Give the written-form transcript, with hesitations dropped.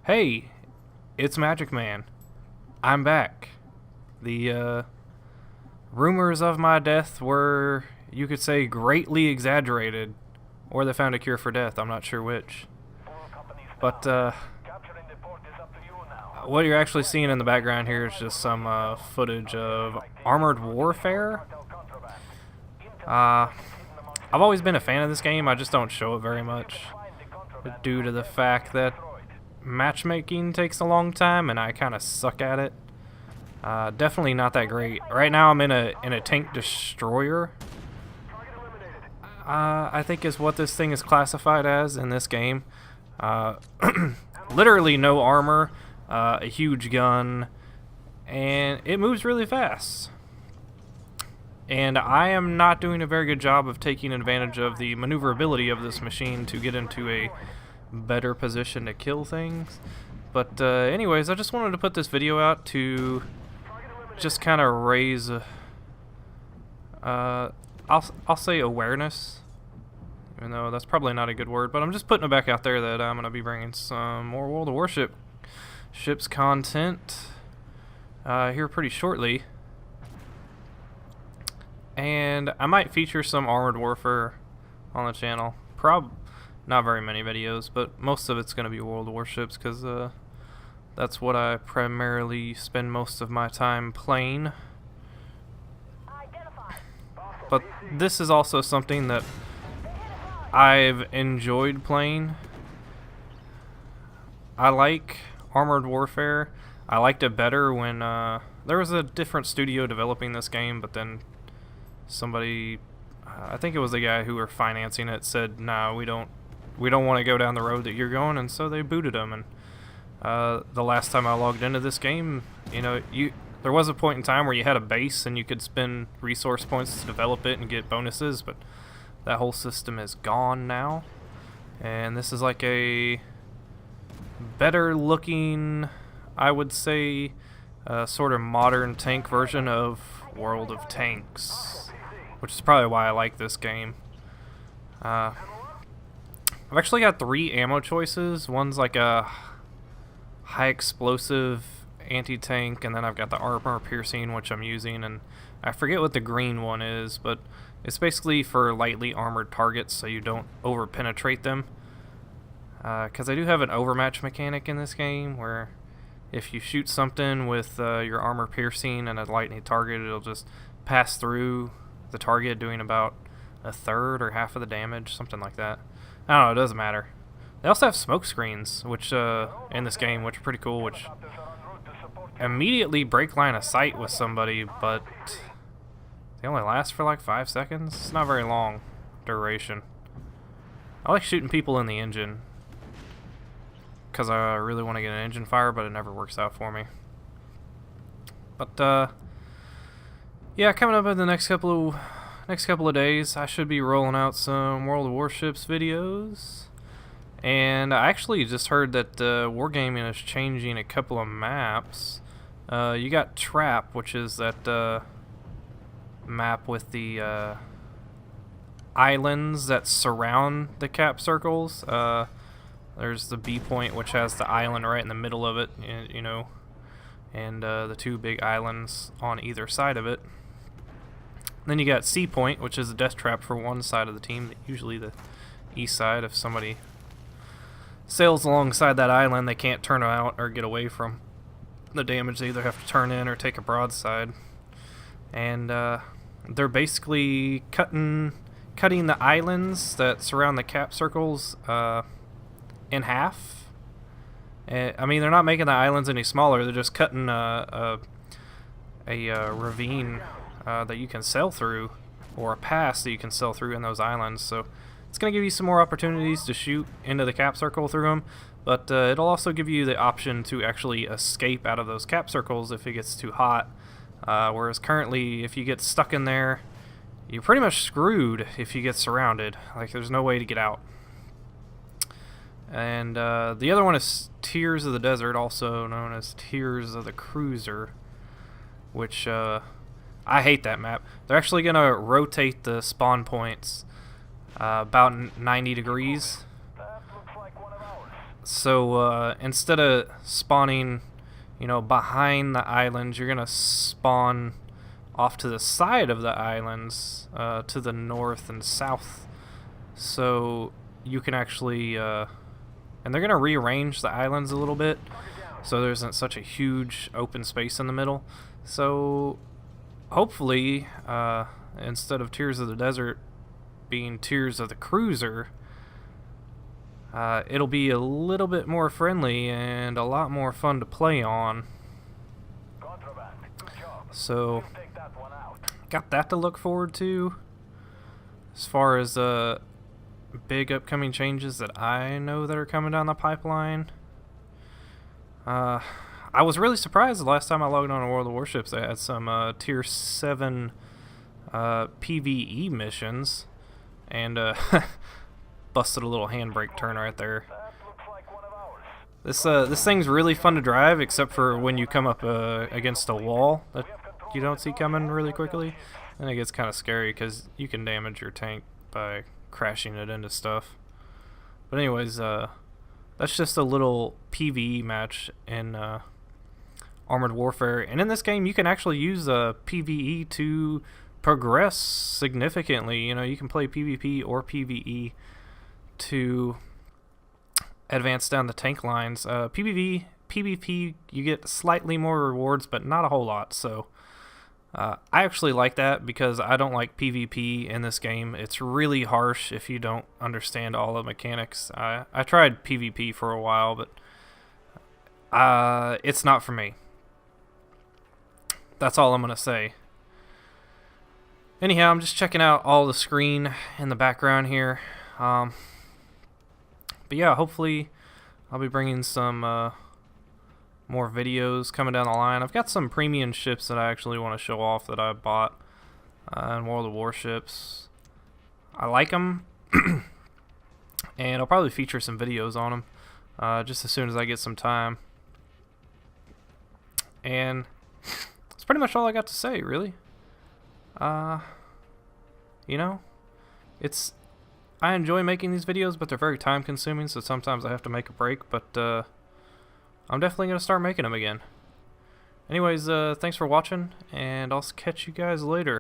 Hey, it's Magic Man. I'm back. The rumors of my death were, you could say, greatly exaggerated, or they found a cure for death. I'm not sure which. But what you're actually seeing in the background here is just some footage of Armored Warfare. I've always been a fan of this game. I just don't show it very much due to the fact that matchmaking takes a long time and I kind of suck at it. Definitely not that great. Right now I'm in a tank destroyer. I think is what this thing is classified as in this game. Literally no armor, a huge gun, and it moves really fast. And I am not doing a very good job of taking advantage of the maneuverability of this machine to get into a better position to kill things. But anyways, I just wanted to put this video out to just kind of raise I'll say awareness, even though that's probably not a good word, but I'm just putting it back out there that I'm going to be bringing some more World of Warships content here pretty shortly. And I might feature some Armored Warfare on the channel. Not very many videos, but most of it's going to be World of Warships because that's what I primarily spend most of my time playing. But this is also something that I've enjoyed playing. I like Armored Warfare. I liked it better when there was a different studio developing this game, but then somebody, I think it was the guy who were financing it, said, "No, we don't want to go down the road that you're going," and so they booted him. And the last time I logged into this game, there was a point in time where you had a base and you could spend resource points to develop it and get bonuses, but that whole system is gone now. And this is like a better looking, I would say, sort of modern tank version of World of Tanks, which is probably why I like this game. I've actually got 3 ammo choices. One's like a high explosive anti-tank, and then I've got the armor piercing, which I'm using, and I forget what the green one is, but it's basically for lightly armored targets so you don't over penetrate them. Because I do have an overmatch mechanic in this game where if you shoot something with your armor piercing and a lightning target, it'll just pass through the target, doing about a third or half of the damage, something like that. I don't know, it doesn't matter. They also have smoke screens, which in this game, which are pretty cool, which immediately break line of sight with somebody, but they only last for like 5 seconds. It's not very long duration. I like shooting people in the engine because I really want to get an engine fire, but it never works out for me. But yeah, coming up in the next couple of days, I should be rolling out some World of Warships videos. And I actually just heard that Wargaming is changing a couple of maps. You got Trap, which is that map with the islands that surround the cap circles. There's the B point, which has the island right in the middle of it, and the 2 big islands on either side of it. Then you got C point, which is a death trap for one side of the team, usually the east side. If somebody sails alongside that island, they can't turn out or get away from the damage. They either have to turn in or take a broadside. And they're basically cutting the islands that surround the cap circles in half. I mean, they're not making the islands any smaller. They're just cutting a ravine that you can sail through, or a pass that you can sail through in those islands. So it's going to give you some more opportunities to shoot into the cap circle through them, but it'll also give you the option to actually escape out of those cap circles if it gets too hot. Whereas currently, if you get stuck in there, you're pretty much screwed if you get surrounded. Like, there's no way to get out. And the other one is Tears of the Desert, also known as Tears of the Cruiser, which I hate that map. They're actually going to rotate the spawn points about 90 degrees. So instead of spawning, behind the islands, you're gonna spawn off to the side of the islands, to the north and south. So you can actually, and they're gonna rearrange the islands a little bit, so there isn't such a huge open space in the middle. So hopefully, instead of Tears of the Desert being Tears of the Cruiser, it'll be a little bit more friendly and a lot more fun to play on. So, got that to look forward to. As far as big upcoming changes that I know that are coming down the pipeline, I was really surprised the last time I logged on to World of Warships. They had some Tier 7 PvE missions, and busted a little handbrake turn right there. This thing's really fun to drive, except for when you come up against a wall that you don't see coming really quickly, and it gets kind of scary because you can damage your tank by crashing it into stuff. But anyways, that's just a little PvE match in Armored Warfare, and in this game you can actually use PvE to progress significantly. You can play PvP or PvE to advance down the tank lines. PvP, you get slightly more rewards, but not a whole lot. So I actually like that because I don't like PvP in this game. It's really harsh if you don't understand all the mechanics. I tried PvP for a while, but it's not for me. That's all I'm gonna say. Anyhow, I'm just checking out all the screen in the background here. But yeah, hopefully I'll be bringing some more videos coming down the line. I've got some premium ships that I actually want to show off that I bought in World of Warships. I like them, and I'll probably feature some videos on them just as soon as I get some time. And that's pretty much all I got to say, really. I enjoy making these videos, but they're very time consuming, so sometimes I have to make a break, but I'm definitely going to start making them again. Anyways, thanks for watching, and I'll catch you guys later.